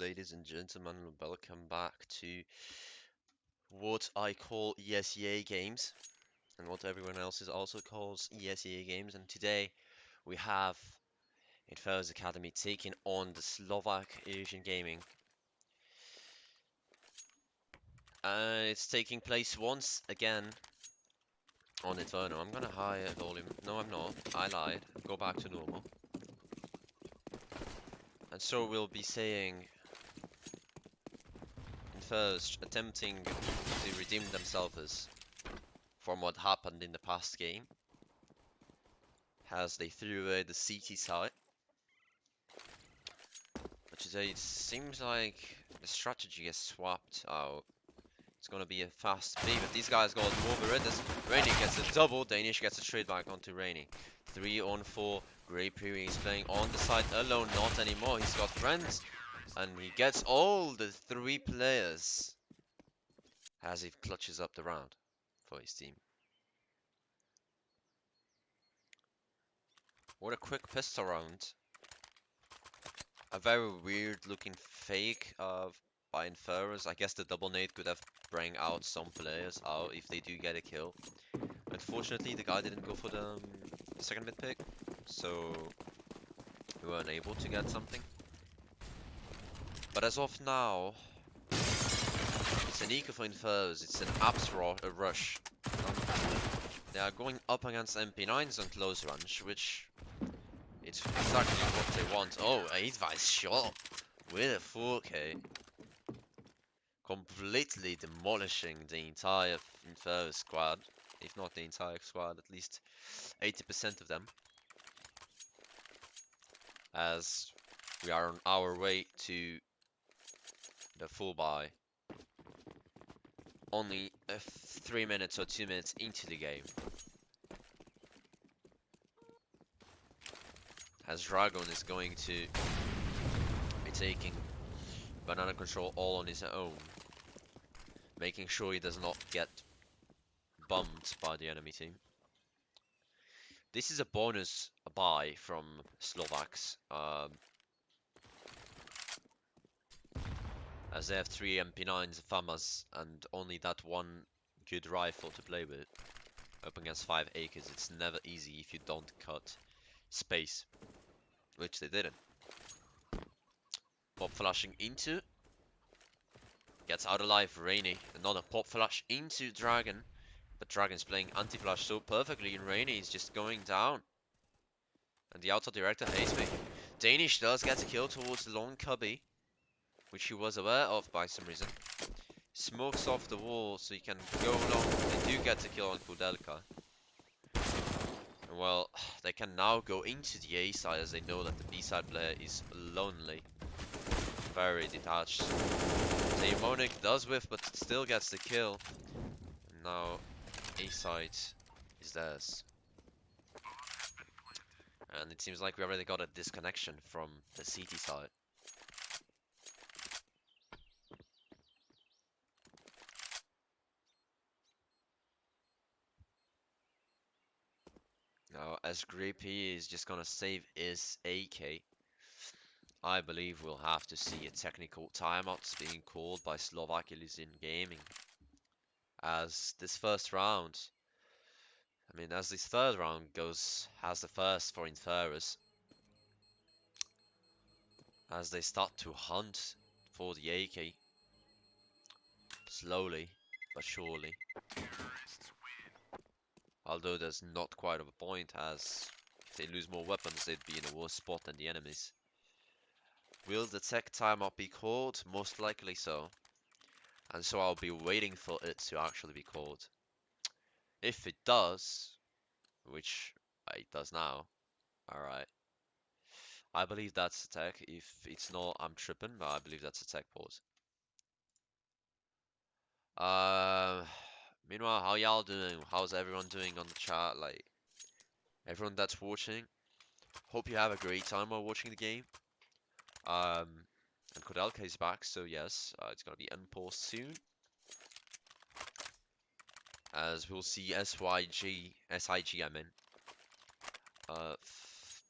ladies and gentlemen, welcome back to what I call ESEA games and what everyone else is also calls ESEA games. And today we have Inferus Academy taking on the Slovak Illusion gaming. It's taking place once again on Inferno. I'm gonna higher volume. No, I'm not. I lied. Go back to normal. And so we'll be saying Inferus attempting to redeem themselves from what happened in the past game, as they threw away the CT site. But today it seems like the strategy has swapped out. It's gonna be a fast B, but these guys got over it as Rainy gets a double, Danish gets a trade back onto Rainy. 3 on 4, Grey Peary is playing on the side alone, not anymore, he's got friends. And he gets all the 3 players as he clutches up the round for his team. What a quick pistol round. A very weird looking fake by Inferus. I guess the double nade could have bring out some players out if they do get a kill. Unfortunately, the guy didn't go for the second mid pick, so we weren't able to get something. But as of now, it's an eco for Inferus. It's an abs rush. They are going up against MP9s on close range, which it's exactly what they want. Oh, 8-vice shot with a 4K. Completely demolishing the entire Inferus squad. If not the entire squad, at least 80% of them. As we are on our way to the full buy. Only 3 minutes or 2 minutes into the game. As Dragon is going to be taking banana control all on his own. Making sure he does not get bumped by the enemy team. This is a bonus buy from Slovaks. As they have 3 MP9s, FAMAs, and only that one good rifle to play with. Up against 5 acres, it's never easy if you don't cut space. Which they didn't. Pop flashing into. Gets out alive, Rainy. Another pop flash into Dragon. But Dragon's playing anti-flash so perfectly, and Rainy is just going down. And the auto director hates me. Danish does get a kill towards the long cubby, which he was aware of by some reason. Smokes off the wall so he can go long. They do get the kill on Kudelka. And well, they can now go into the A side as they know that the B side player is lonely. Very detached. Demonic does whiff but still gets the kill. And now A side is theirs. And it seems like we already got a disconnection from the CT side. Now, as Grippy is just gonna save his AK, I believe we'll have to see a technical timeout being called by Slovak Illusion Gaming. As this first round, as this third round goes as the first for Inferus, as they start to hunt for the AK, slowly but surely. Although there's not quite of a point, as if they lose more weapons, they'd be in a worse spot than the enemies. Will the tech timeout be called? Most likely so. And so I'll be waiting for it to actually be called. If it does, which it does now, alright. I believe that's a tech. If it's not, I'm tripping, but I believe that's a tech pause. Meanwhile, how y'all doing? How's everyone doing on the chat? Like, everyone that's watching. Hope you have a great time while watching the game. And Kodelka is back, so yes, it's gonna be unpaused soon. As we'll see SIG,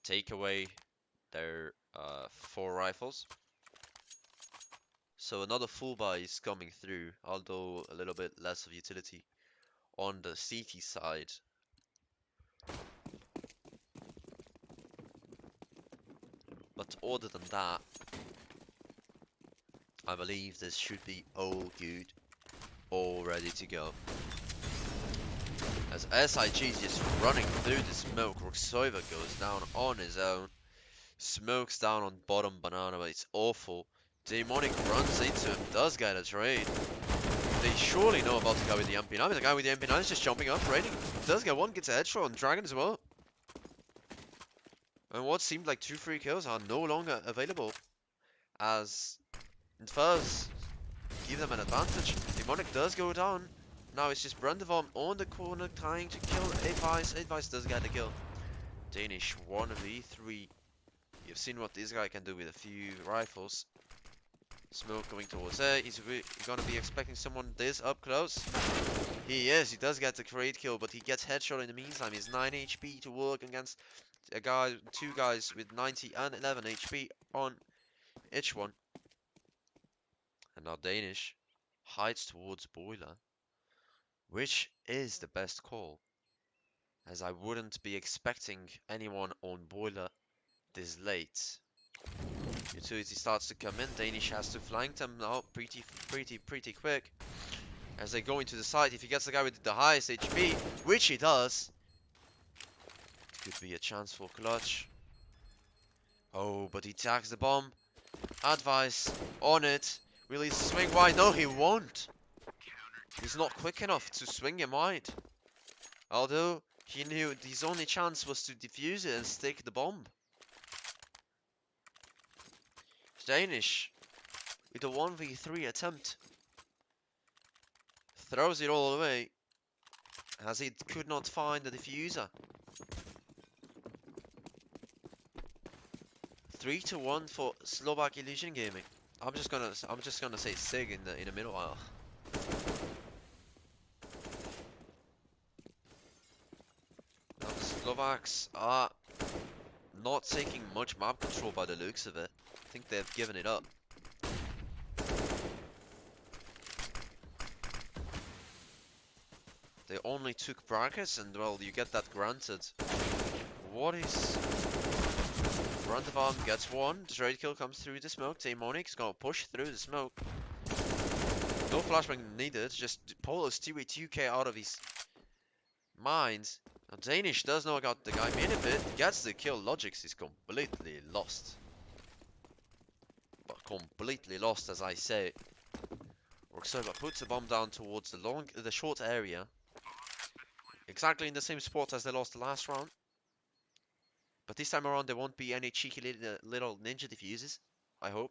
take away their 4 rifles. So another full buy is coming through, although a little bit less of utility on the CT side. But other than that, I believe this should be all good, all ready to go. As SIG is just running through the smoke, Roxova goes down on his own. Smokes down on bottom banana, but it's awful. Demonic runs into him, does get a trade. They surely know about the guy with the MP9. The guy with the MP9 is just jumping up, trading. Does get one, gets a headshot on Dragon as well. And what seemed like 2 free kills are no longer available, as Inferus give them an advantage. Demonic does go down. Now it's just Brandevorm on the corner trying to kill Advice. Advice does get the kill. Danish 1v3. You've seen what this guy can do with a few rifles. Smoke going towards there. He's gonna be expecting someone this up close. He is. He does get the great kill, but he gets headshot in the meantime. He's 9 HP to work against a guy, 2 guys with 90 and 11 HP on each one. And now Danish hides towards Boiler, which is the best call, as I wouldn't be expecting anyone on Boiler this late. Utility starts to come in. Danish has to flank them now pretty quick as they go into the site. If he gets the guy with the highest HP, which he does, it could be a chance for clutch. Oh, but he tags the bomb. Advice on it. Will he swing wide? No, he won't. He's not quick enough to swing him wide. Although he knew his only chance was to defuse it and stick the bomb. Danish with a 1v3 attempt throws it all away as he could not find the diffuser. 3-1 for Slovak Illusion Gaming. I'm just gonna say SIG in a middle while. Now the Slovaks are not taking much map control by the looks of it. I think they've given it up. They only took brackets, and well, you get that granted. What is... Brandevorm gets one, the trade kill comes through the smoke. Demonic's gonna push through the smoke. No flashbang needed, just Polo's 2k out of his mind. Now Danish does know about the guy Minibit, gets the kill. Logics is completely lost. But completely lost, as I say. Roxova puts the bomb down towards the short area. Exactly in the same spot as they lost the last round. But this time around there won't be any cheeky little ninja diffuses, I hope.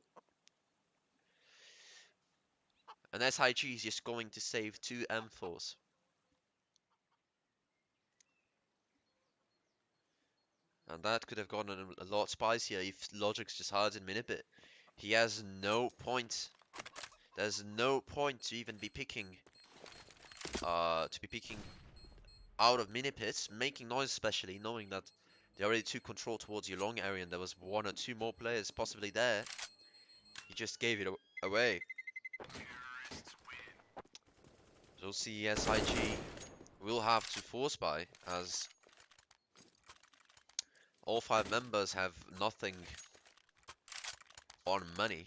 And SIG is just going to save 2 M4s. And that could have gotten a lot spicier if Logic's just hides in Minibit. He has no point. There's no point to even be picking out of Minipits, making noise, especially knowing that they already took control towards your long area and there was 1 or 2 more players possibly there. He just gave it away. So SIG will have to force buy, as all 5 members have nothing on money.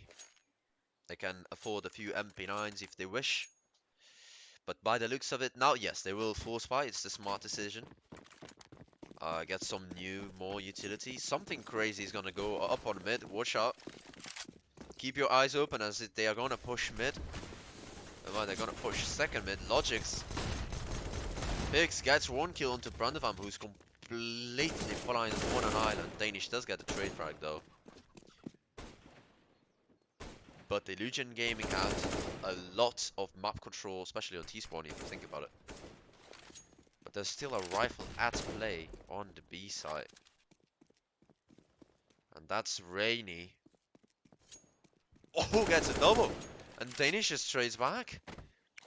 They can afford a few MP9s if they wish. But by the looks of it now, yes, they will force buy. It's the smart decision. Get some more utility. Something crazy is gonna go up on mid. Watch out. Keep your eyes open, as they are gonna push mid. Well, they're gonna push second mid. Logics. Pix gets 1 kill onto Brandevorm, who's completely flying on an island. Danish does get the trade frag though. But Illusion Gaming has a lot of map control, especially on T-spawn if you think about it. But there's still a rifle at play on the B side. And that's Rainy. Oh, gets a double! And Danish just trades back.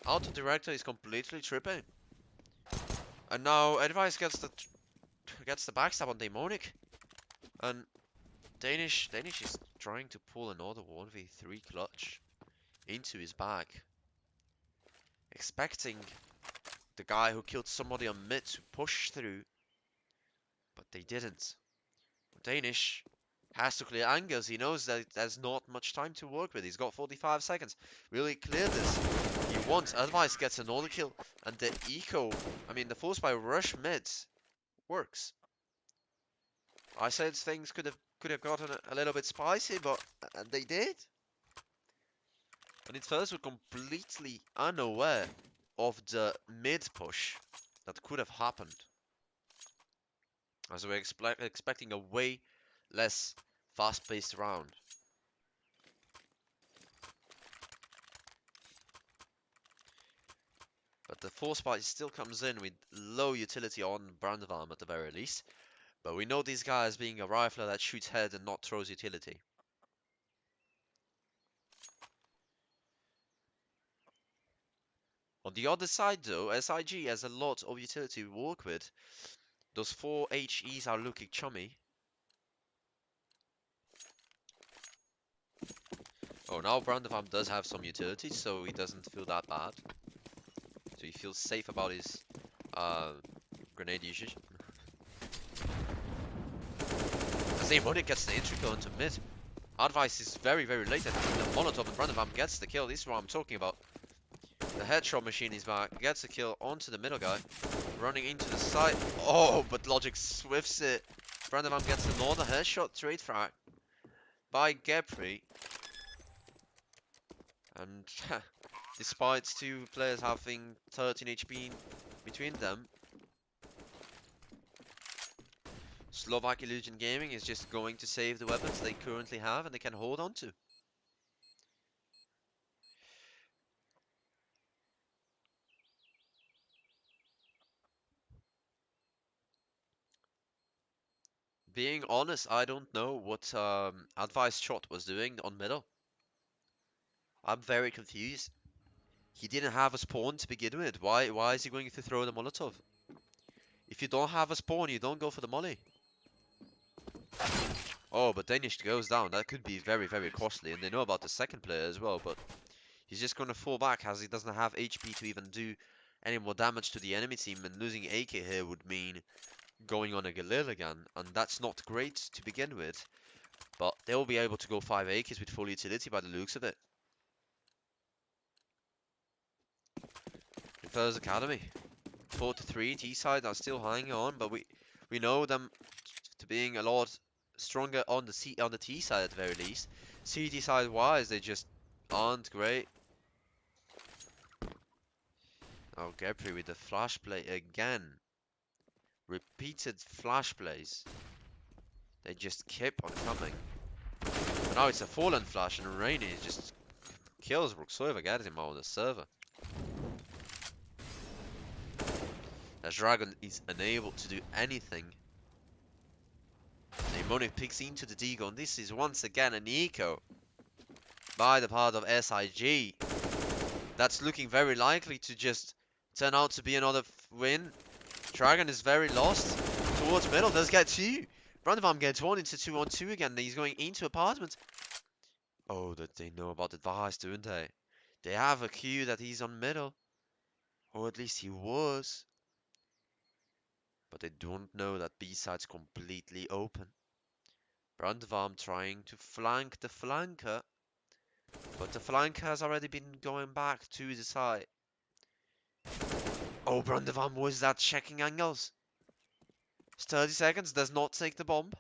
Auto Director is completely tripping. And now Advice gets the backstab on Demonic. And Danish is trying to pull another 1v3 clutch. into his bag, expecting the guy who killed somebody on mid to push through, but they didn't. Danish has to clear angles. He knows that there's not much time to work with. He's got 45 seconds. Really clear this. He wants. Advice gets another kill. And the eco, I mean, the force by rush mid works. I said things could have gotten a little bit spicy, but they did. And Inferus were completely unaware of the mid push that could have happened. As we're expecting a way less fast-paced round. But the force fight still comes in with low utility on Brandevarm at the very least. But we know these guys being a rifler that shoots head and not throws utility. On the other side though, SIG has a lot of utility to work with. Those 4 HEs are looking chummy. Oh, now Brandevarm does have some utility, so he doesn't feel that bad. So he feels safe about his grenade usage. As Amonic gets the entry kill into mid. Advice is very, very late. I think the Molotov and Brandevarm gets the kill. This is what I'm talking about. The headshot machine is back. Gets the kill onto the middle guy. Running into the side. Oh, but Logic swifts it. Brandevarm gets another headshot trade frag by Gepri. And despite two players having 13 HP between them, Slovak Illusion Gaming is just going to save the weapons they currently have and they can hold on to. Being honest, I don't know what Advice Shot was doing on middle. I'm very confused. He didn't have a spawn to begin with. Why is he going to throw the Molotov? If you don't have a spawn, you don't go for the molly. Oh, but Danish goes down. That could be very, very costly. And they know about the second player as well, but he's just going to fall back as he doesn't have HP to even do any more damage to the enemy team. And losing AK here would mean going on a Galil again. And that's not great to begin with. But they'll be able to go 5 AKs with full utility by the looks of it. Inferus Academy. 4-3. T-side are still hanging on, but we know them to being a lot stronger on the T side at the very least. CT side wise, they just aren't great. Oh, Gepri with the flash play again. Repeated flash plays. They just keep on coming. But now it's a fallen flash and Rainy just kills Roxova, gets him on the server. The Dragon is unable to do anything. Demonic picks into the Deagle, and this is once again an eco by the part of SIG. That's looking very likely to just turn out to be another win. Dragon is very lost towards middle, does get 2. Brandevarm gets 1 into 2-on-2 again. He's going into apartment. Oh, that they know about Advice, don't they? They have a cue that he's on middle. Or at least he was. But they don't know that B-side's completely open. Brandevarm trying to flank the flanker. But the flanker has already been going back to the side. Oh, Brandevarm was that checking angles. 30 seconds, does not take the bomb.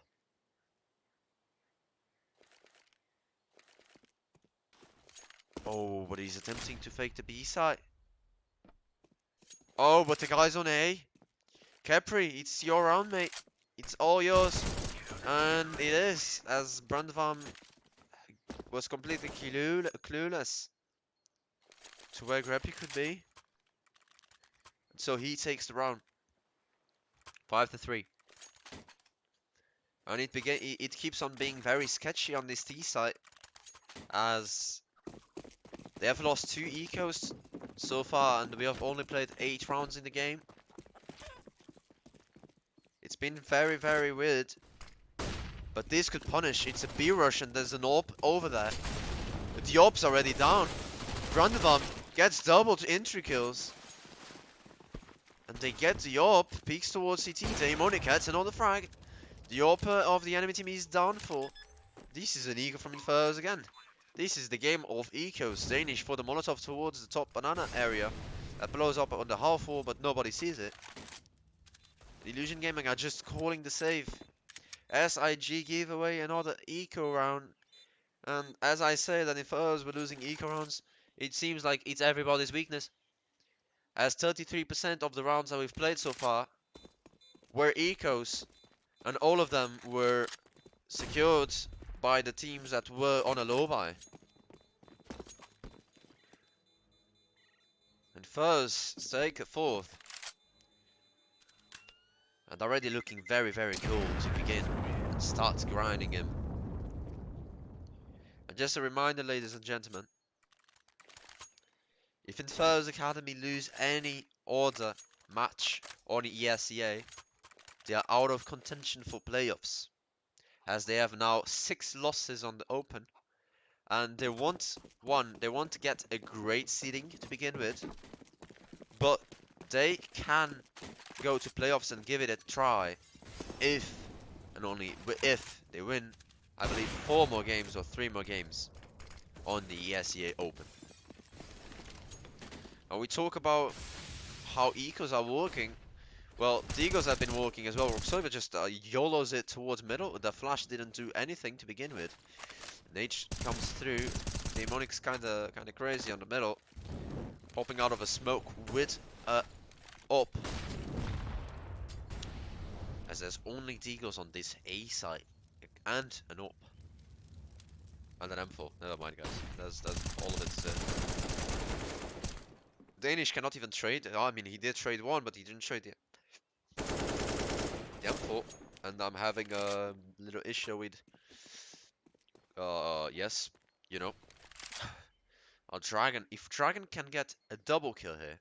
Oh, but he's attempting to fake the B side. Oh, but the guy's on A. Capri, it's your round, mate. It's all yours. And it is, as Brandevarm was completely clueless to where Greppy could be. So he takes the round. 5-3. And it keeps on being very sketchy on this T side, as they have lost 2 ecos so far, and we have only played 8 rounds in the game. It's been very, very weird. But this could punish. It's a B rush and there's an AWP over there. The AWP's already down. Brandenburg gets doubled entry kills. And they get the AWP, peeks towards CT, Demonic gets another frag. The AWP of the enemy team is down for. This is an eco from Inferus again. This is the game of ecos. Danish for the Molotov towards the top banana area. That blows up on the half wall, but nobody sees it. Illusion Gaming are just calling the save. SIG give away another eco round. And as I say that Inferus were losing eco rounds, it seems like it's everybody's weakness. As 33% of the rounds that we've played so far were ecos, and all of them were secured by the teams that were on a low buy. And first, take a fourth. And already looking very, very cool to begin and start grinding him. And just a reminder, ladies and gentlemen, if Inferus Academy lose any other match on ESEA, they are out of contention for playoffs, as they have now 6 losses on the Open, and they want to get a great seeding to begin with, but they can go to playoffs and give it a try if and only if they win, I believe, 4 more games or 3 more games on the ESEA Open. And we talk about how ecos are working. Well, the ecos have been working as well. Roxova just YOLOs it towards middle. The flash didn't do anything to begin with. Nate comes through. Demonic's kinda crazy on the middle, popping out of a smoke with a up. As there's only Deagles on this A site and an up. And an M4. Never mind, guys. That's all of it. Danish cannot even trade. I mean, he did trade one, but he didn't trade the M4. And I'm having a little issue with yes, you know. Our Dragon. If Dragon can get a double kill here.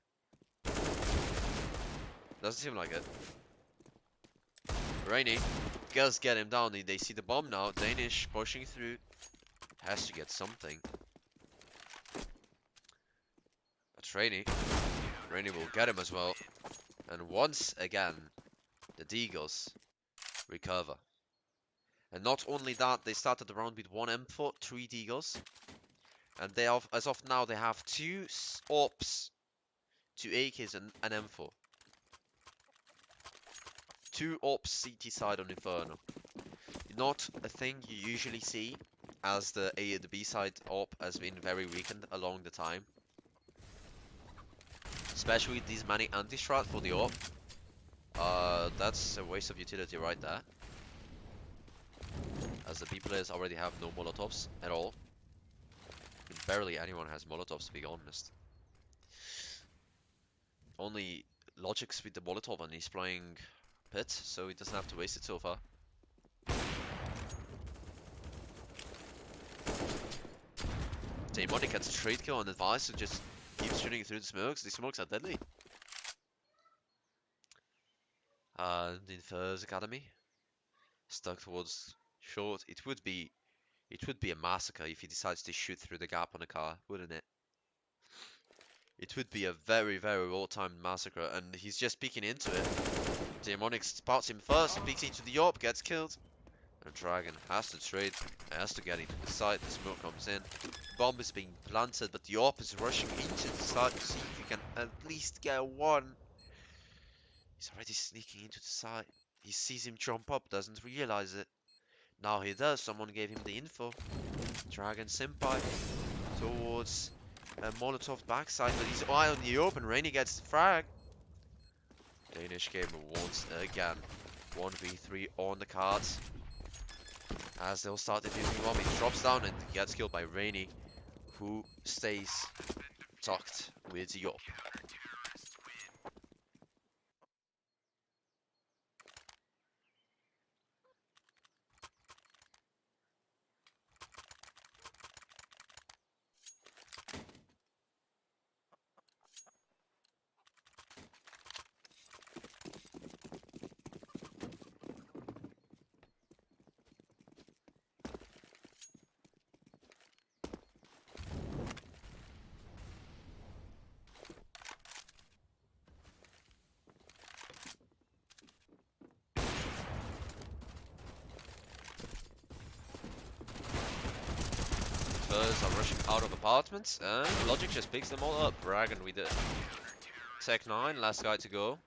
Doesn't seem like it. Rainy does get him down. They see the bomb now. Danish pushing through. Has to get something. That's Rainy. Rainy will get him as well. And once again, the Deagles recover. And not only that, they started the round with 1 M4, 3 Deagles. And they have, as of now, they have 2 AWPs, 2 AKs and an M4. 2 AWPs CT side on Inferno. Not a thing you usually see, as the A and the B side AWP has been very weakened along the time. Especially with these many anti-strat for the AWP. That's a waste of utility right there. As the B players already have no Molotovs at all. And barely anyone has Molotovs, to be honest. Only Logic's with the Molotov and he's playing Pit, so he doesn't have to waste it so far. Demonic gets a trade kill on advice and just keeps shooting through the smokes. These smokes are deadly. And Inferus Academy stuck towards short. It would be a massacre if he decides to shoot through the gap on a car, wouldn't it? It would be a very, very well-timed massacre, and he's just peeking into it. Demonic spots him first, peeks into the AWP, gets killed. And Dragon has to trade, has to get into the site. The smoke comes in. Bomb is being planted, but the AWP is rushing into the site to see if he can at least get one. He's already sneaking into the site. He sees him jump up, doesn't realize it. Now he does, someone gave him the info. Dragon Senpai towards a Molotov backside, but he's eye on the open. Rainy gets the frag. Danish game once again. 1v3 on the cards. As they'll start defusing bomb, he drops down and gets killed by Rainy, who stays tucked with the AWP. out of apartments, and Logic just picks them all up. Dragon with the Tech 9, last guy to go.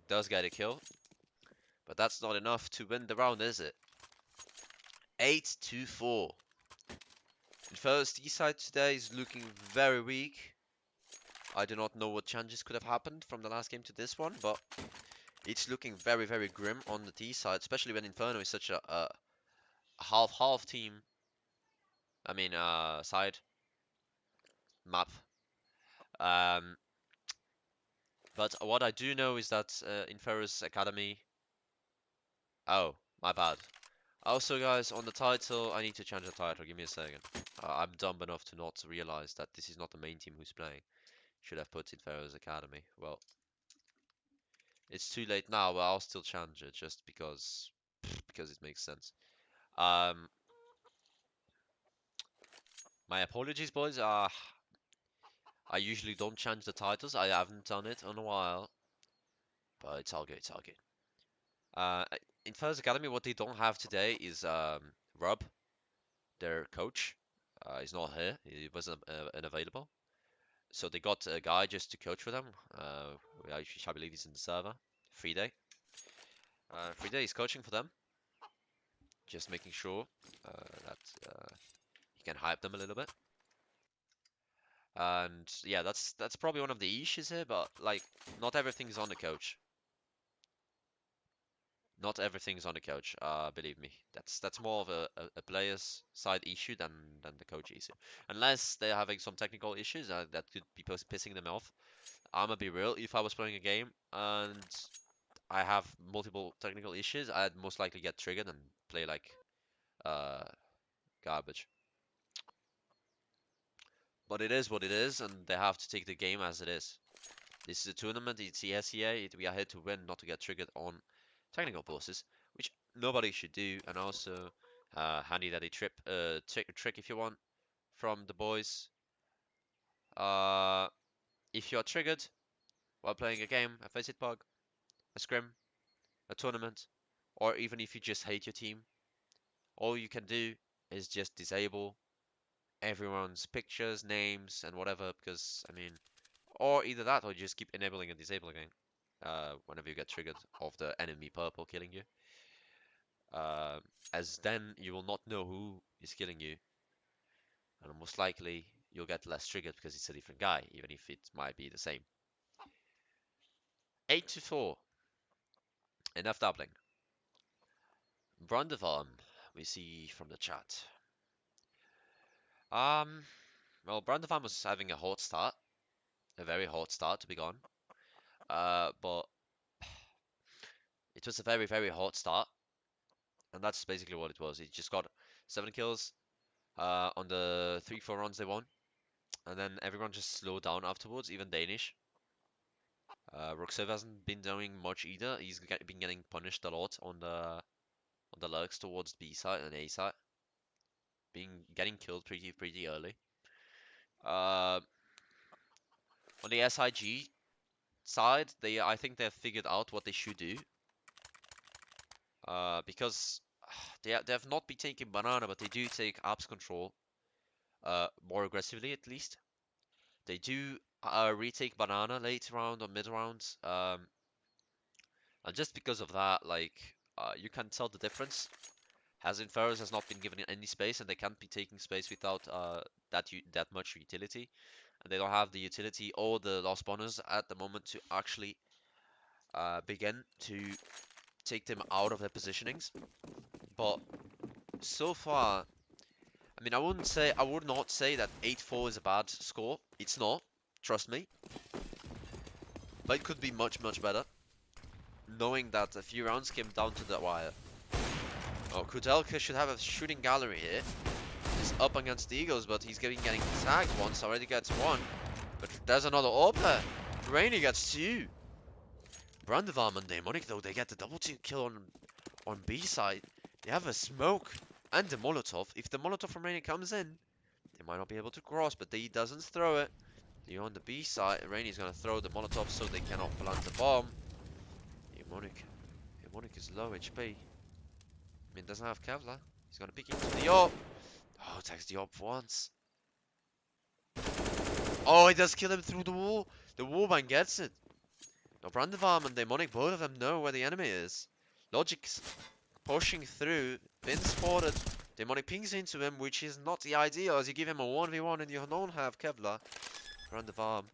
Does get a kill, but that's not enough to win the round, is it? 8-4. The first E-side today is looking very weak. I do not know what changes could have happened from the last game to this one, but it's looking very, very grim on the T side, especially when Inferno is such a half-half team. I mean, side map. Um, but what I do know is that Inferus Academy. Oh, my bad. Also, guys, on the title, I need to change the title. Give me a second. I'm dumb enough to not realize that this is not the main team who's playing. Should have put Inferus Academy. Well, it's too late now, but I'll still change it just because it makes sense. Um, my apologies, boys. I usually don't change the titles. I haven't done it in a while, but it's all good. It's all good. Uh, in First Academy, what they don't have today is Rob, their coach. He's not here. He wasn't unavailable. So they got a guy just to coach for them. I believe he's in the server. Friday. Friday is coaching for them, just making sure that he can hype them a little bit. And yeah, that's probably one of the issues here. But like, not everything's on the coach. Not everything's on the coach. Believe me, that's more of a player's side issue than the coach issue. Unless they're having some technical issues that could be pissing them off. I'ma be real. If I was playing a game and I have multiple technical issues, I'd most likely get triggered and play like uh garbage. But it is what it is, and they have to take the game as it is. This is a tournament. It's ESEA. We are here to win, not to get triggered on technical bosses, which nobody should do. And also, handy daddy trick if you want from the boys. Uh, if you are triggered while playing a game, a visit bug, a scrim, a tournament, or even if you just hate your team, all you can do is just disable everyone's pictures, names, and whatever. Because I mean, or either that, or you just keep enabling and disabling whenever you get triggered of the enemy purple killing you. Uh, as then you will not know who is killing you, and most likely you'll get less triggered because it's a different guy, even if it might be the same. 8-4. Enough doubling. Brandevarm, we see from the chat. Um, well, Brandevarm was having a hot start, a very hot start to be gone. But it was a very, very hot start, and that's basically what it was. He just got 7 kills on the 3-4 runs they won, and then everyone just slowed down afterwards, even Danish. Roxev hasn't been doing much either. He's been getting punished a lot on the lurks towards B side and A side, getting killed pretty early. Uh, on the SIG side, I think they've figured out what they should do. Because they have not been taking banana, but they do take apps control more aggressively at least. They do retake banana late round or mid rounds. And just because of that, like you can tell the difference. Inferus has not been given any space, and they can't be taking space without that much utility. And they don't have the utility or the lost bonus at the moment to actually begin to take them out of their positionings. But so far, I mean, I would not say that 8-4 is a bad score. It's not, trust me. But it could be much better, knowing that a few rounds came down to the wire. Oh, Kudelka should have a shooting gallery here. He's up against the Eagles, but he's getting tagged once. Already gets 1. But there's another AWP. Rainy gets 2. Brandevarm and Demonic, though, they get the double team kill on B side. They have a smoke and the Molotov. If the Molotov from Rainy comes in, they might not be able to cross, but he doesn't throw it. They're on the B side. Rainy's gonna throw the Molotov so they cannot plant the bomb. Demonic is low HP. I mean, doesn't have Kevlar. He's gonna pick into the AWP. Oh, takes the AWP once. Oh, he does kill him through the wall. The wallbang gets it. Now Brandavarm and Demonic, both of them know where the enemy is. Logic's pushing through, been spotted. Demonic pings into him, which is not the ideal, as you give him a 1v1 and you don't have Kevlar. Brandavarm.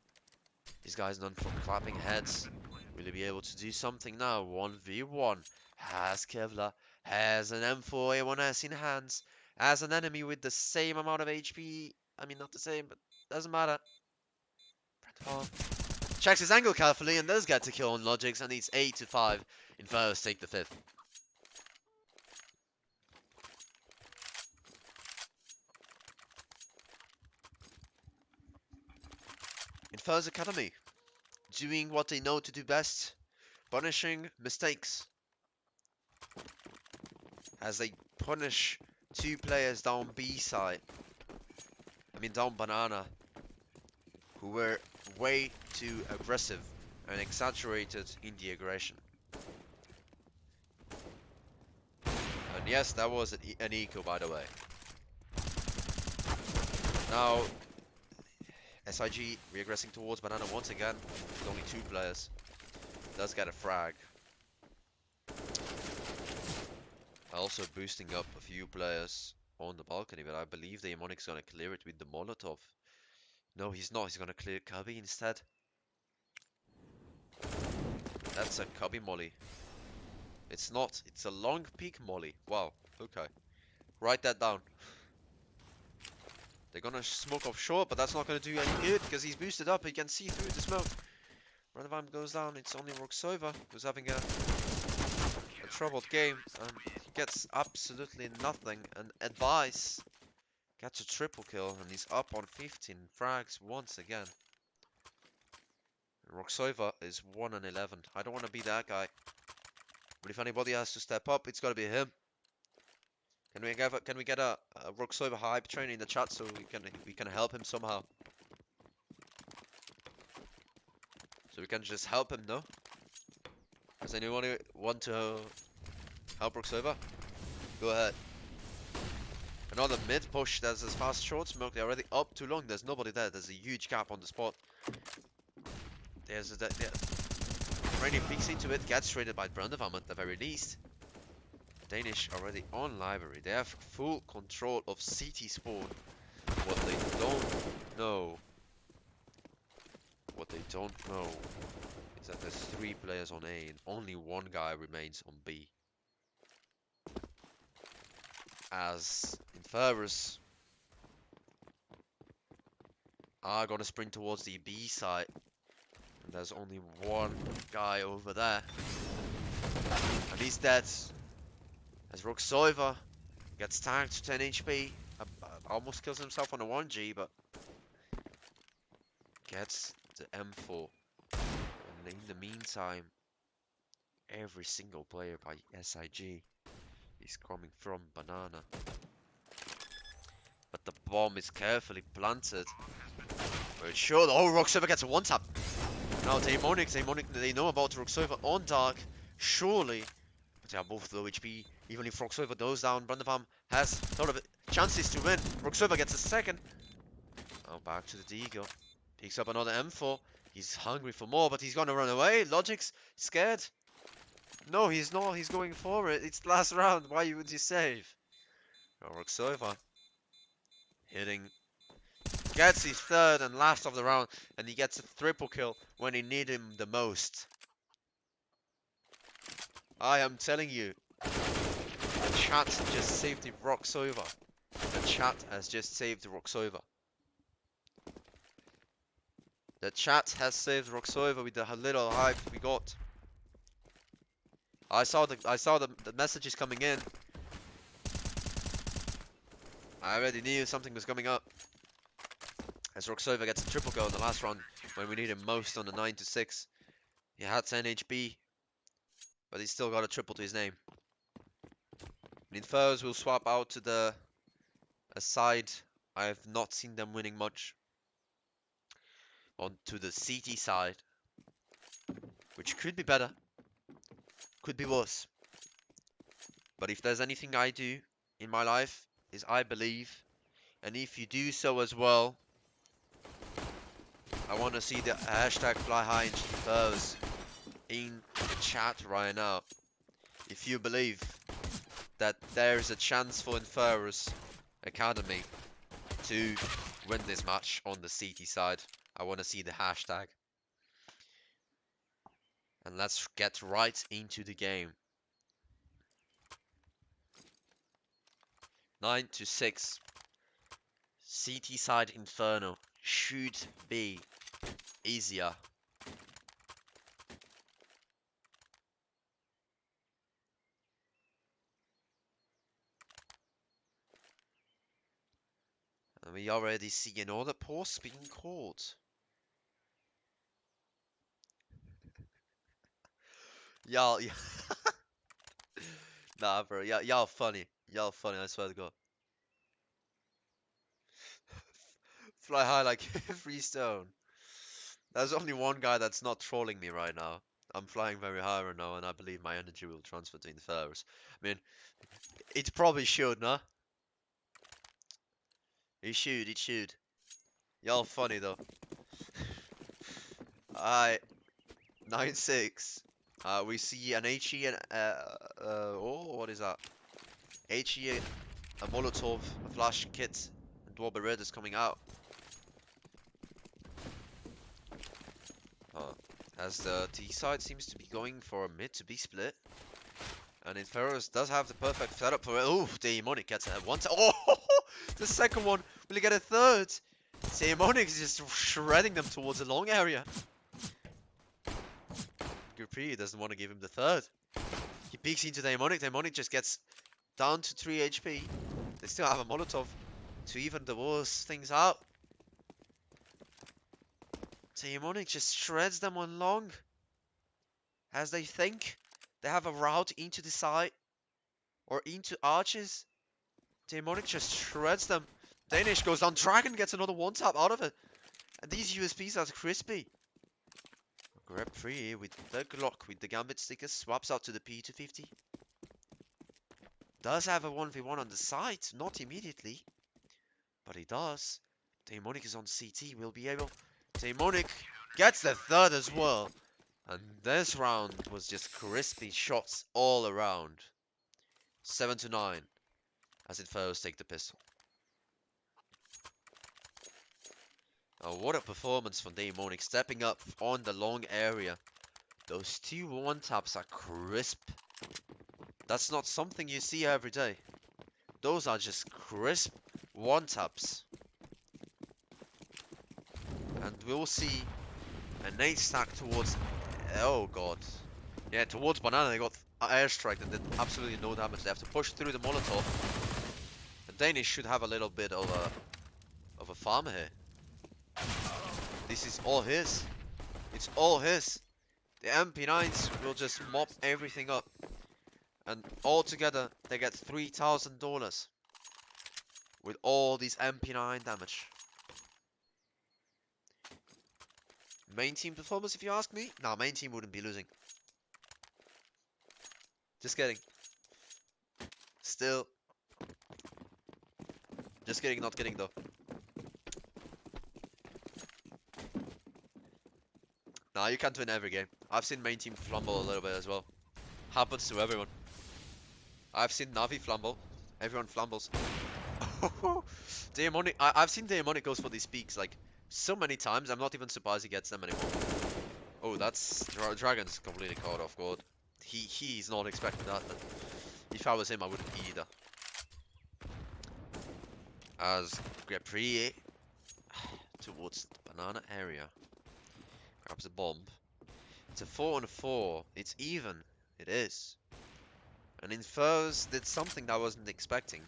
These guys known for clapping heads. Will he be able to do something now? 1v1. Has Kevlar. Has an M4A1S in hands. Has an enemy with the same amount of HP. I mean, not the same, but doesn't matter. Brandavarm checks his angle carefully and does get to kill on Logics and needs 8 to 5. Inferus take the 5th. Inferus Academy. Doing what they know to do best. Punishing mistakes. As they punish 2 players down B side. I mean down banana. Who were way too aggressive and exaggerated in the aggression. And yes, that was an eco, by the way. Now, SIG regressing towards banana once again, with only 2 players. Does get a frag. Also boosting up a few players on the balcony, but I believe the Demonic's gonna clear it with the Molotov. No, he's not. He's gonna clear Cubby instead. That's a Cubby molly. It's not. It's a long peak molly. Wow. Okay. Write that down. They're gonna smoke off short, but that's not gonna do any good because he's boosted up. He can see through the smoke. Randavam goes down. It's only Roxova who's having a troubled game. And he gets absolutely nothing. And Advice gets a triple kill and he's up on 15 frags once again. Roxova is 1 and 11. I don't want to be that guy. But if anybody has to step up, it's got to be him. Can we get a Roxova hype train in the chat so we can help him somehow? So we can just help him, no? Does anyone want to help Roxova? Go ahead. Another mid push. There's this fast short smoke. They're already up too long. There's nobody there. There's a huge gap on the spot. There's a Rainy peeks into it, gets traded by Brandavam at the very least. Danish already on library. They have full control of CT spawn. What they don't know is that there's 3 players on A and only 1 guy remains on B. As Inferus are gonna sprint towards the B side. And there's only 1 guy over there. And he's dead. As Roxova gets tagged to 10 HP. Almost kills himself on a 1G, but gets the M4. And in the meantime, every single player by SIG is coming from banana. But the bomb is carefully planted. But sure, oh, Roxova gets a 1-tap. Now Demonic, they know about Roxova on Dark, surely. But they are both low HP. Even if Roxova goes down, Brandavam has a lot of chances to win. Roxova gets a 2nd. Now back to the Deagle. Picks up another M4. He's hungry for more, but he's gonna run away. Logic's scared. No, he's not. He's going for it. It's the last round. Why would you save? Now Roxova hitting. Gets his 3rd and last of the round, and he gets a triple kill when he need him the most. I am telling you, the chat just saved the Roxova. The chat has just saved Roxova. The chat has saved Roxova with the little hype we got. I saw the messages coming in. I already knew something was coming up. As Roxova gets a triple kill in the last round when we need him most on the 9 to 6. He had 10 HP, but he's still got a triple to his name. Inferus will swap out to a side. I have not seen them winning much. On to the CT side, which could be better, could be worse. But if there's anything I do in my life, is I believe, and if you do so as well, I want to see the hashtag fly high Inferus in the chat right now. If you believe that there's a chance for Inferus Academy to win this match on the CT side, I want to see the hashtag. And let's get right into the game. 9-6. CT side Inferno should be easier. And we already see another pause being called. Y'all, nah, bro, y'all funny. Y'all funny, I swear to God. Fly high like every stone. There's only one guy that's not trolling me right now. I'm flying very high right now, and I believe my energy will transfer to Inferus. I mean, it probably should, no? It should. Y'all funny though. Alright, 9-6. We see an HE and oh, what is that? HE, a Molotov, a flash kit, and Dwarber Red is coming out. As the T side seems to be going for a mid to B split. And Inferus does have the perfect setup for it. Oh, Demonic gets it at one. Oh, the second one. Will he get a third? Demonic is just shredding them towards the long area. Gupri doesn't want to give him the third. He peeks into Demonic. Demonic just gets down to 3 HP. They still have a Molotov to even the worst things out. Demonic just shreds them on long. As they think they have a route into the site or into arches. Demonic just shreds them. Danish goes down. Dragon gets another one tap out of it. And these USPs are crispy. Grab free with the Glock with the Gambit sticker. Swaps out to the P250. Does have a 1v1 on the side. Not immediately. But he does. Demonic is on CT. Will be able. Demonic gets the third as well. And this round was just crispy shots all around. 7-9. As Inferus take the pistol. Oh, what a performance from Demonic, stepping up on the long area. Those two one-taps are crisp. That's not something you see every day. Those are just crisp one-taps. And we'll see a nade stack towards... Oh god. Yeah, towards Banana they got airstrike and did absolutely no damage. They have to push through the Molotov. The Danish should have a little bit of a farm here. This is all his. It's all his. The MP9s will just mop everything up. And all together, they get $3,000 with all these MP9 damage. Main team performance, if you ask me? Nah, main team wouldn't be losing. Just kidding. Still. Just kidding, not kidding though. Nah, you can't win every game. I've seen main team fumble a little bit as well. Happens to everyone. I've seen Navi fumble. Everyone fumbles. Demonic. I've seen Demonic goes for these peaks like so many times. I'm not even surprised he gets them anymore. Oh, that's Dragon's completely caught off guard. He's not expecting that. If I was him, I wouldn't either. As Greprie towards the banana area. Grabs a bomb. It's a 4-on-4. It's even. It is. And Inferus did something that I wasn't expecting.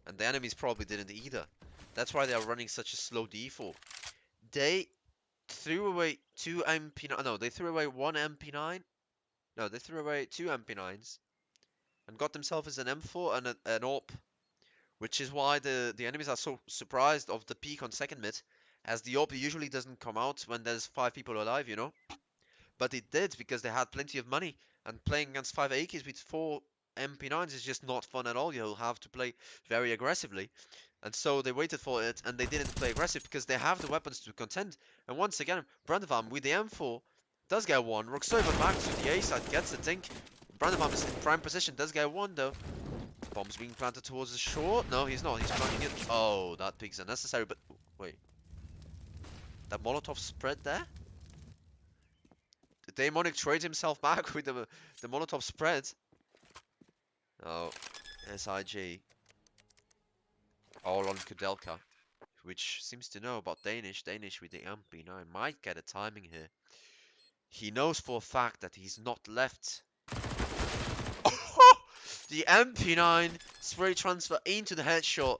And the enemies probably didn't either. That's why they are running such a slow default. They threw away two MP9. No, they threw away one MP9. No, they threw away two MP9s. And got themselves an M4 and an AWP. Which is why the enemies are so surprised of the peak on second mid. As the AWP usually doesn't come out when there's 5 people alive, you know. But it did because they had plenty of money. And playing against 5 AKs with 4 MP9s is just not fun at all. You'll have to play very aggressively. And so they waited for it, and they didn't play aggressive because they have the weapons to contend. And once again, Brandevam with the M4 does get one. Roxova back to the A side, gets the dink. Brandevam is in prime position, does get one though. Bomb's being planted towards the short. No, he's not. He's planting it. Oh, that pick's unnecessary, but wait. That Molotov spread there? Did Demonic trade himself back with the Molotov spread? Oh, SIG. All on Kudelka, which seems to know about Danish. Danish with the MP9 might get a timing here. He knows for a fact that he's not left. The MP9 spray transfer into the headshot.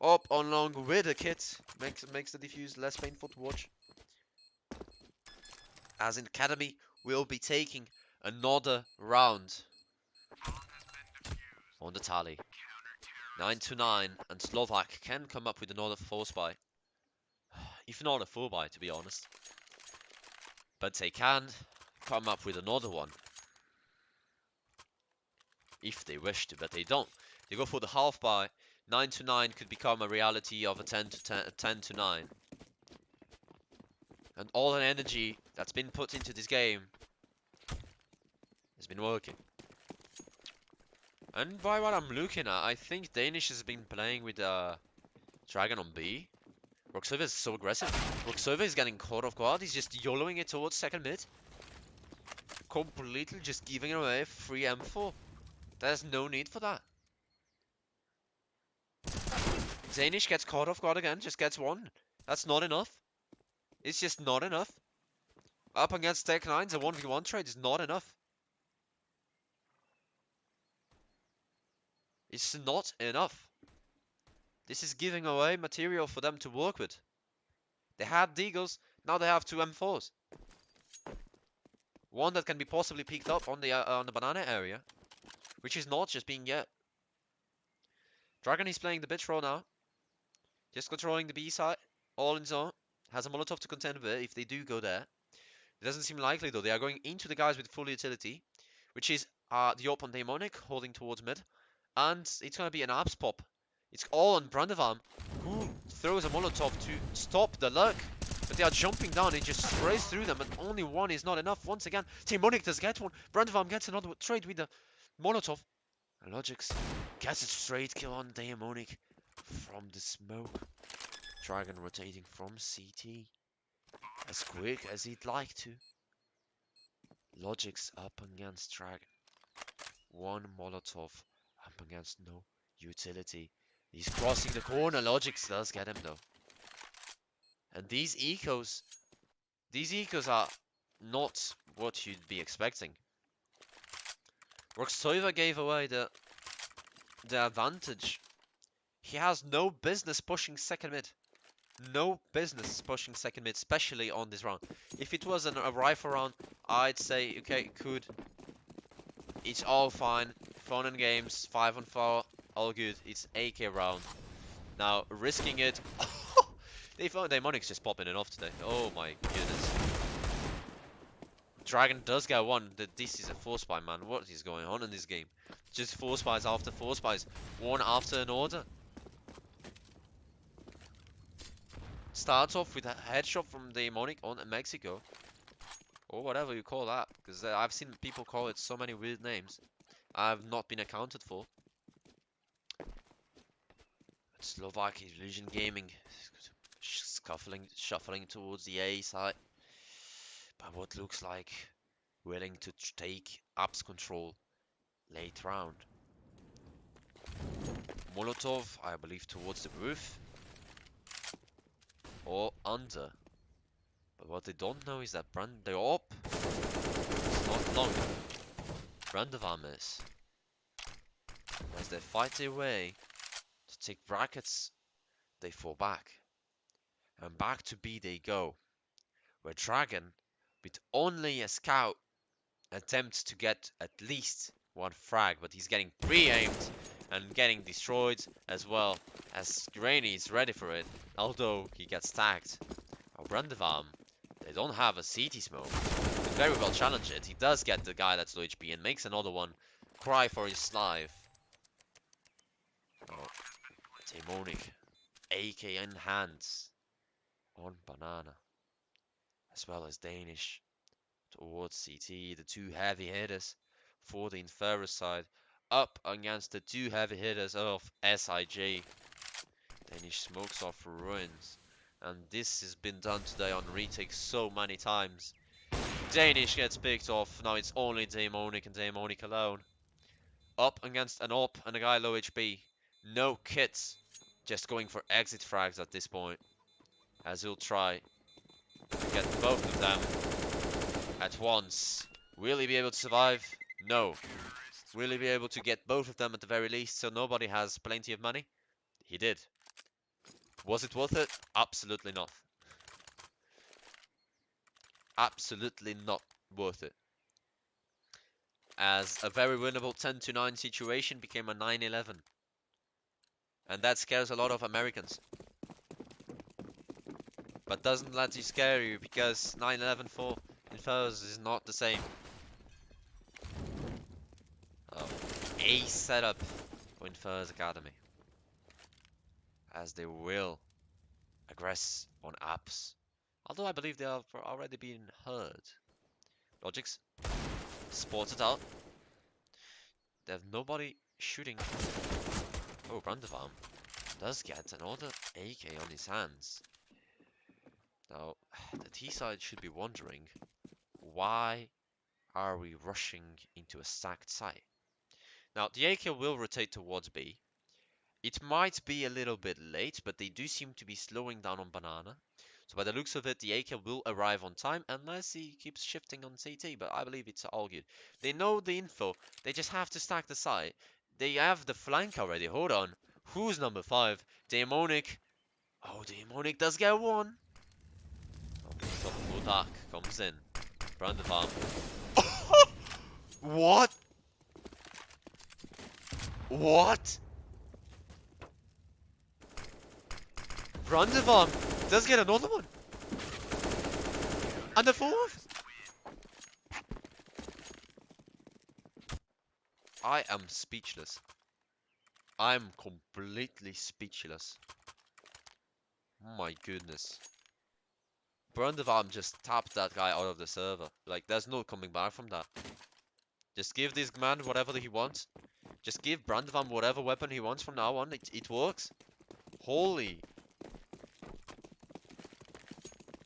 Up on long with a kit. Makes the defuse less painful to watch. As in Academy, we'll be taking another round on the tally. 9-9, and Slovak can come up with another force buy. If not a full buy, to be honest. But they can come up with another one. If they wish to, but they don't. They go for the half buy. 9-9 could become a reality of a 10-9. And all the energy that's been put into this game has been working. And by what I'm looking at, I think Danish has been playing with Dragon on B. Roxova is so aggressive. Roxova is getting caught off guard. He's just YOLOing it towards second mid. Completely just giving away free M4. There's no need for that. Danish gets caught off guard again, just gets one. That's not enough. It's just not enough. Up against Tech 9's a 1v1 trade is not enough. It's not enough. This is giving away material for them to work with. They had Deagles, now they have two M4s. One that can be possibly picked up on the banana area, which is not just being yet. Dragon is playing the bitch roll now. Just controlling the B side, all in zone. Has a Molotov to contend with if they do go there. It doesn't seem likely though. They are going into the guys with full utility, which is the open Demonic holding towards mid. And it's going to be an abs pop. It's all on Brandevam, who throws a Molotov to stop the luck. But they are jumping down, it just sprays through them, and only one is not enough. Once again, Demonic does get one. Brandevam gets another trade with the Molotov. And Logix gets a straight kill on Demonic from the smoke. Dragon rotating from CT as quick as he'd like to. Logix up against Dragon. One Molotov up against no utility. He's crossing the corner. Logix does get him though. And these ecos are not what you'd be expecting. Roxova gave away the advantage. He has no business pushing second mid. No business pushing second mid, especially on this round. If it was a rifle round, I'd say, okay, could. It's all fine. Fun and games, 5 on 4, all good. It's AK round. Now, risking it. They found Demonic's just popping it off today. Oh my goodness. Dragon does get one. This is a force buy, man. What is going on in this game? Just force buys after force buys. One after another. Starts off with a headshot from Demonic on Mexico. Or whatever you call that. Because I've seen people call it so many weird names. I've not been accounted for. Slovak Illusion Gaming. Shuffling towards the A side. But what looks like willing to take ups control late round. Molotov, I believe, towards the roof. Or under. But what they don't know is that Brandeop is not long. Brandevam is. As they fight their way to take brackets, they fall back. And back to B they go. Where Dragon, with only a scout, attempts to get at least one frag. But he's getting pre-aimed and getting destroyed as well. As Granny is ready for it. Although he gets tagged. Brandevam, they don't have a CT smoke. Could very well challenge it. He does get the guy that's low HP and makes another one cry for his life. Oh, Demonic, AK in hands on Banana, as well as Danish towards CT. The two heavy hitters for the Inferus side, up against the two heavy hitters of SIJ. Danish smokes off ruins, and this has been done today on retake so many times. Danish gets picked off. Now it's only Demonic and Demonic alone. Up against an AWP and a guy low HP. No kits. Just going for exit frags at this point. As he'll try to get both of them at once. Will he be able to survive? No. Will he be able to get both of them at the very least so nobody has plenty of money? He did. Was it worth it? Absolutely not. Absolutely not worth it. As a very winnable 10-9 situation became a 9-11. And that scares a lot of Americans. But doesn't let you scare you because 9-11 for Inferus is not the same. Oh, a setup for Inferus Academy. As they will aggress on apps. Although I believe they have already been heard. Logics spotted out. They have nobody shooting. Oh, Brandevarm does get another AK on his hands. Now, the T side should be wondering, why are we rushing into a stacked site? Now, the AK will rotate towards B. It might be a little bit late, but they do seem to be slowing down on Banana. So by the looks of it, the AK will arrive on time, unless he keeps shifting on CT, but I believe it's all good. They know the info, they just have to stack the site. They have the flank already, hold on. Who's number 5? Demonic. Oh, Demonic does get one. Oh, Slovak comes in. Brandevarm. What? What? Brandevarm does get another one. And the 4th? I am speechless. I'm completely speechless. My goodness. Brandevarm just tapped that guy out of the server. Like, there's no coming back from that. Just give this man whatever he wants. Just give Brandevarm whatever weapon he wants from now on. It works. Holy.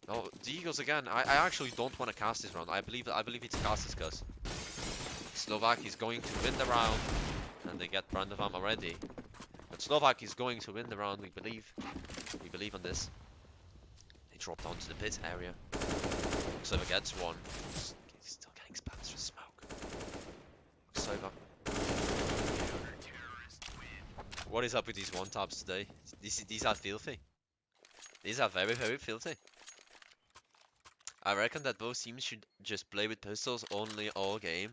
Oh, the Eagles again. I actually don't want to cast this round. I believe it's a caster's curse. Slovak is going to win the round. And they get Brandevarm already. But Slovak is going to win the round, we believe. We believe on this. They drop down to the pit area. Silver gets one. He's still getting spammed through smoke. Silver. What is up with these one taps today? These are filthy. These are very, very filthy. I reckon that both teams should just play with pistols only all game.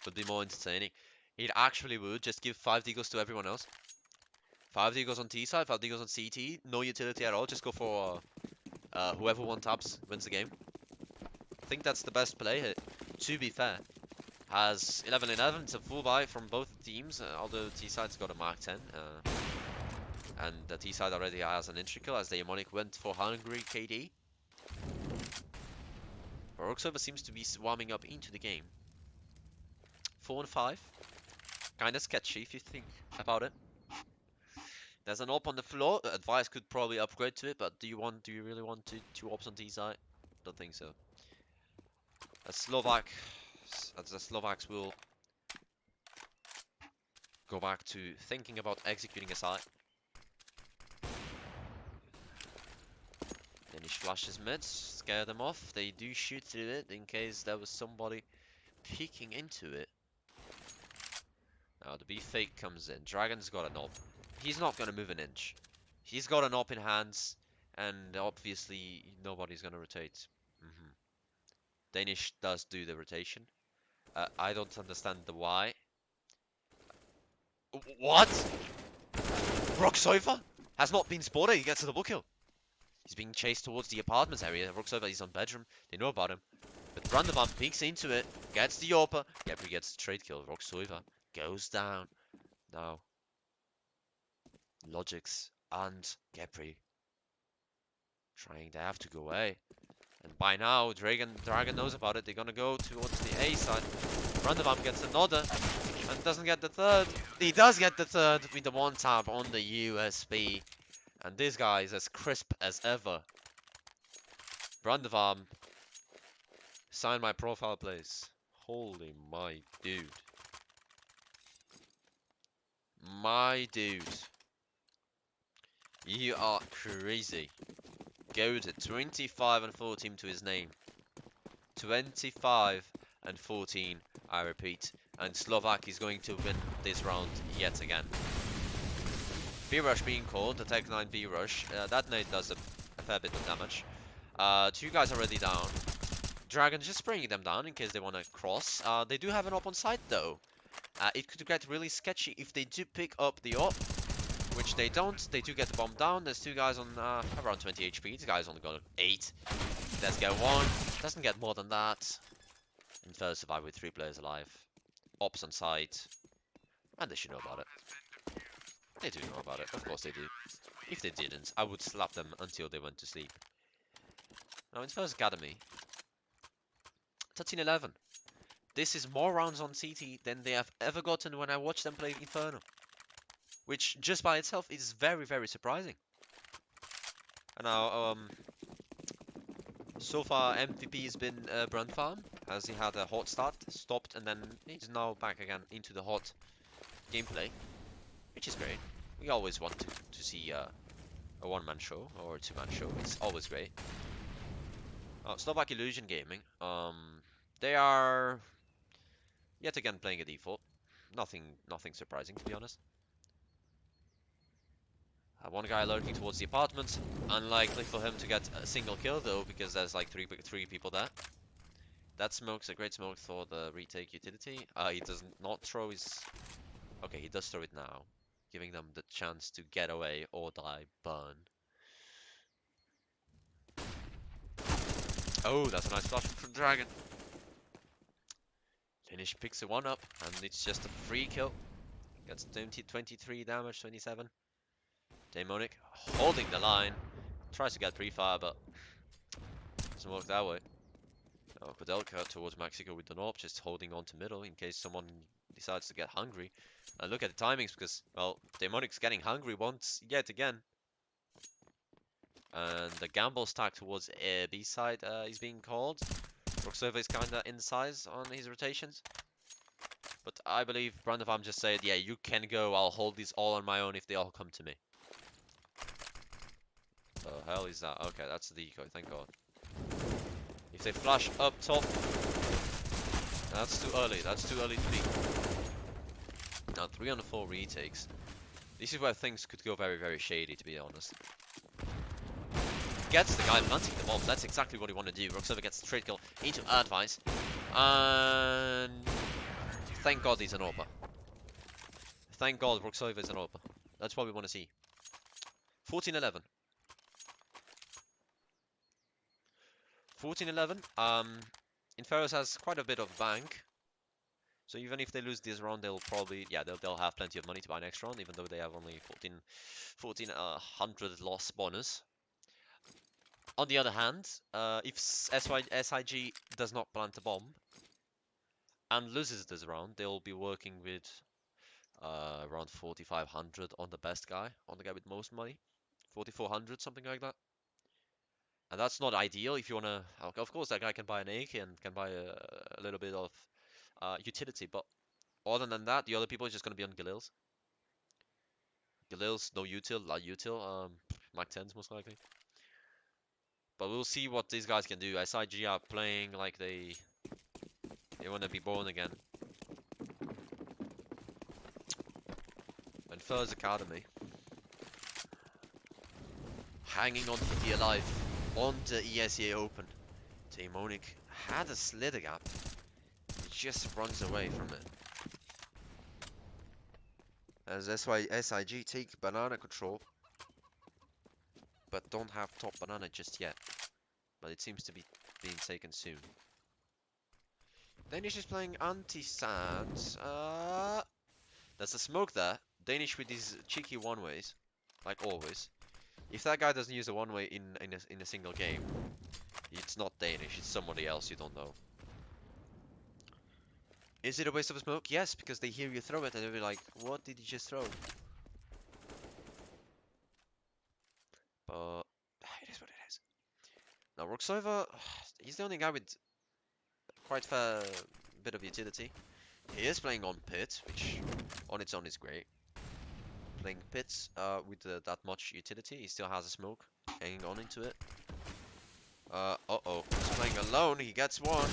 Would be more entertaining. It actually would. Just give 5 deagles to everyone else. 5 deagles on T side, 5 deagles on CT. No utility at all. Just go for whoever one taps wins the game. I think that's the best play here. To be fair, has 11-11. It's a full buy from both teams. Although T side's got a Mark 10. And the T side already has an integral as the Demonic went for Hungry KD. Roxover seems to be swarming up into the game. 4 and 5. Kinda sketchy if you think about it. There's an AWP on the floor. Advice could probably upgrade to it, but do you really want two AWPs on T side? Don't think so. As the Slovaks will go back to thinking about executing a site. Danish flashes mid, scare them off. They do shoot through it in case there was somebody peeking into it. Now the B fake comes in. Dragon's got an AWP. He's not gonna move an inch. He's got an AWP in hands, and obviously nobody's gonna rotate. Danish does do the rotation. I don't understand the why. What? Roxover has not been spotted. He gets a double kill. He's being chased towards the apartments area. Roxover is on bedroom. They know about him. But Brandevarm peeks into it. Gets the AWP. Yep, he gets the trade kill. Roxover goes down. Now, Logix and Gepri trying, they have to go away. And by now, Dragon knows about it. They're gonna go towards the A side. Randavam gets another and doesn't get the third. He does get the third with the one tap on the USB. And this guy is as crisp as ever. Brandavam, sign my profile, please. Holy my dude. My dude. You are crazy. Go to 25 and 14 to his name. 25 and 14, I repeat. And Slovak is going to win this round yet again. B-Rush being called, the Tech 9 B-Rush. That nade does a fair bit of damage. Two guys already down. Dragon just bringing them down in case they want to cross. They do have an op on site though. It could get really sketchy if they do pick up the op, which they don't. They do get the bomb down. There's two guys on around 20 HP. This guy's only got 8. Let's get one. Doesn't get more than that. Inferus survive with 3 players alive. Ops on site. And they should know about it. They do know about it. Of course they do. If they didn't, I would slap them until they went to sleep. Now, Inferus Academy. 13-11. This is more rounds on CT than they have ever gotten when I watched them play Inferno. Which, just by itself, is very, very surprising. And now, so far MVP has been Brand Farm, as he had a hot start, stopped, and then he's now back again into the hot gameplay, which is great. We always want to see a one-man show or a two-man show. It's always great. Slovak Illusion Gaming, they are yet again playing a default. Nothing surprising, to be honest. One guy lurking towards the apartment. Unlikely for him to get a single kill though, because there's like three people there. That smoke's a great smoke for the retake utility. He does not throw his... Okay, he does throw it now, giving them the chance to get away or die, burn. Oh, that's a nice flash from Dragon. Finish picks a 1 up, and it's just a free kill. Gets 23 damage, 27. Demonic holding the line. Tries to get pre-fire, but doesn't work that way. Oh, Kudelka towards Mexico with the AWP, just holding on to middle in case someone decides to get hungry. And look at the timings because, well, Demonic's getting hungry once yet again. And the gamble stack towards B side is being called. Roxova is kinda in size on his rotations. But I believe Brandavam just said, yeah, you can go, I'll hold these all on my own if they all come to me. The hell is that? Okay, that's the decoy, thank god. If they flash up top, that's too early to be. Now 3 on 4 retakes. This is where things could go very, very shady, to be honest. Gets the guy planting the bomb, that's exactly what he wanted to do. Roxova gets the trade kill into Advice. And thank god he's an AWPer. Thank god Roxova is an AWPer. That's what we want to see. 14-11. 14-11. Inferus has quite a bit of bank. So even if they lose this round, they'll probably, yeah, they'll have plenty of money to buy next round, even though they have only 1,400 loss bonus. On the other hand, if SIG does not plant a bomb and loses this round, they'll be working with around 4,500 on the best guy, on the guy with most money. 4,400, something like that. And that's not ideal if you want to... Of course, that guy can buy an AK and can buy a little bit of utility, but other than that, the other people are just going to be on Galils. Galils, no util, la util, Mac 10s most likely. But we'll see what these guys can do. SIG are playing like they want to be born again. And First Academy. Hanging on for dear life on the ESEA Open. Demonic had a slither gap. He just runs away from it. As that's why SIG take banana control. But don't have top banana just yet. But it seems to be being taken soon. Danish is playing anti-sands. There's a smoke there. Danish with these cheeky one-ways, like always. If that guy doesn't use a one-way in a single game, it's not Danish, it's somebody else you don't know. Is it a waste of a smoke? Yes, because they hear you throw it and they'll be like, what did you just throw? But it is what it is. Now Roxova, he's the only guy with quite fair bit of utility. He is playing on pit, which on its own is great. Playing pits with that much utility, he still has a smoke hanging on into it. Uh-oh, he's playing alone, he gets one.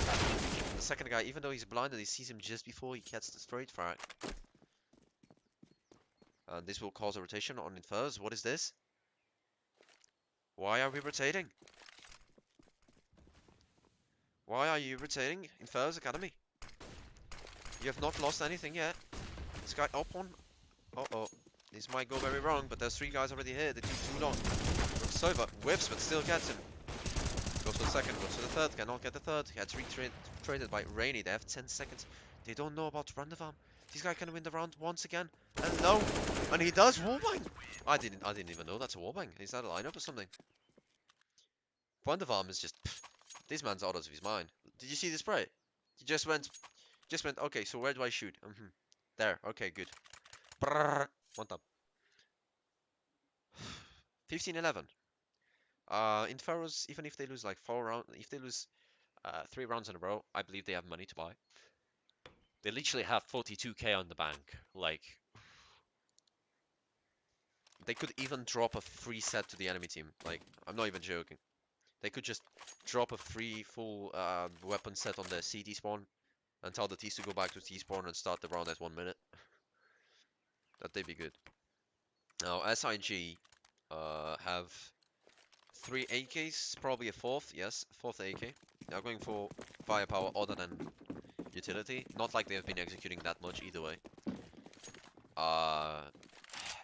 The second guy, even though he's blinded, he sees him just before he gets the straight frag. This will cause a rotation on Inferus. What is this? Why are we rotating? Why are you rotating, Inferus Academy? You have not lost anything yet. This guy up on... Uh-oh. This might go very wrong, but there's 3 guys already here. They took too long. Sova whiffs, but still gets him. Goes for the second, goes for the third. Cannot get the third. He gets traded by Rainy. They have 10 seconds. They don't know about Randavam. This guy can win the round once again. And no! And he does wallbang! I didn't even know that's a wallbang. Is that a lineup or something? Randavam is just... Pff, this man's out of his mind. Did you see the spray? He just went, okay, so where do I shoot? There, okay, good. Brrr, one tap. 15-11. Inferus, even if they lose like 4 rounds, if they lose 3 rounds in a row, I believe they have money to buy. They literally have 42k on the bank. Like, they could even drop a free set to the enemy team. Like, I'm not even joking. They could just drop a free full weapon set on their CT spawn and tell the T's to go back to T spawn and start the round at 1 minute. That'd be good. Now, SIG have 3 AKs, probably a 4th, yes, 4th AK. They are going for firepower other than utility. Not like they have been executing that much either way.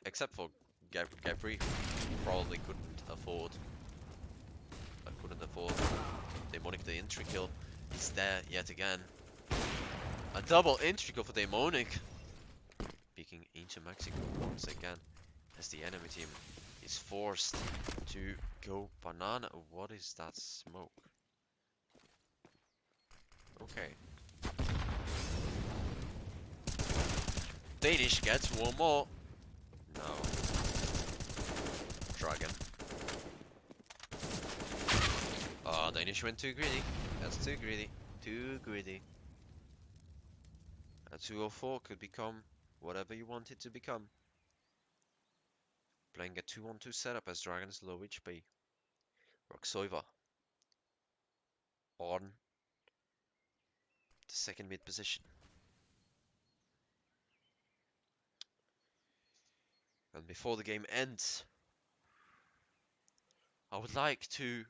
Except for Gabri, probably couldn't afford. Demonic the entry kill. He's there yet again. A double entry kill for Demonic. Peeking into Mexico once again, as the enemy team is forced to go banana. What is that smoke? Okay. Danish gets one more. No. Dragon. Oh, Danish went too greedy. That's too greedy. Too greedy. A 204 could become whatever you want it to become. Playing a 2-on-2 setup as Dragon's low HP. Roxova on the second mid position. And before the game ends, I would like to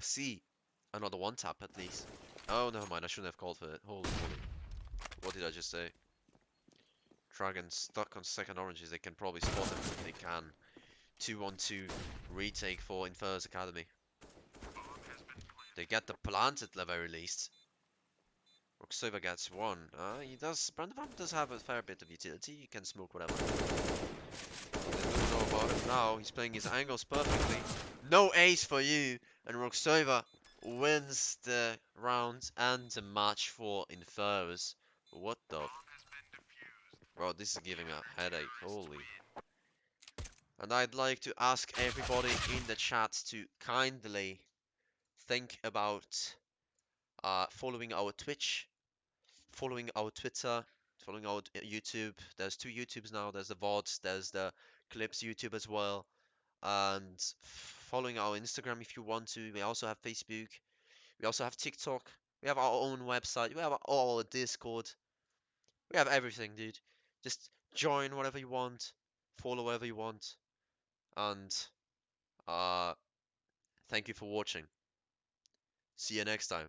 see another one tap at least. Oh, never mind, I shouldn't have called for it. Holy moly. What did I just say? Dragon stuck on second oranges, they can probably spot him if they can. 2-on-2 retake for Inferus Academy. They get the plant at the very least. Roxova gets one. Brandavam does have a fair bit of utility, he can smoke whatever. They don't know about it now, he's playing his angles perfectly. No ace for you, and Roxova wins the round and the match for Inferus. What the... Bro, this is giving a headache, holy. And I'd like to ask everybody in the chat to kindly think about following our Twitch, following our Twitter, following our YouTube. There's 2 YouTubes now. There's the VODs, there's the Clips YouTube as well. And following our Instagram if you want to. We also have Facebook. We also have TikTok. We have our own website. We have our Discord. We have everything, dude. Just join whatever you want, follow whatever you want, and thank you for watching. See you next time.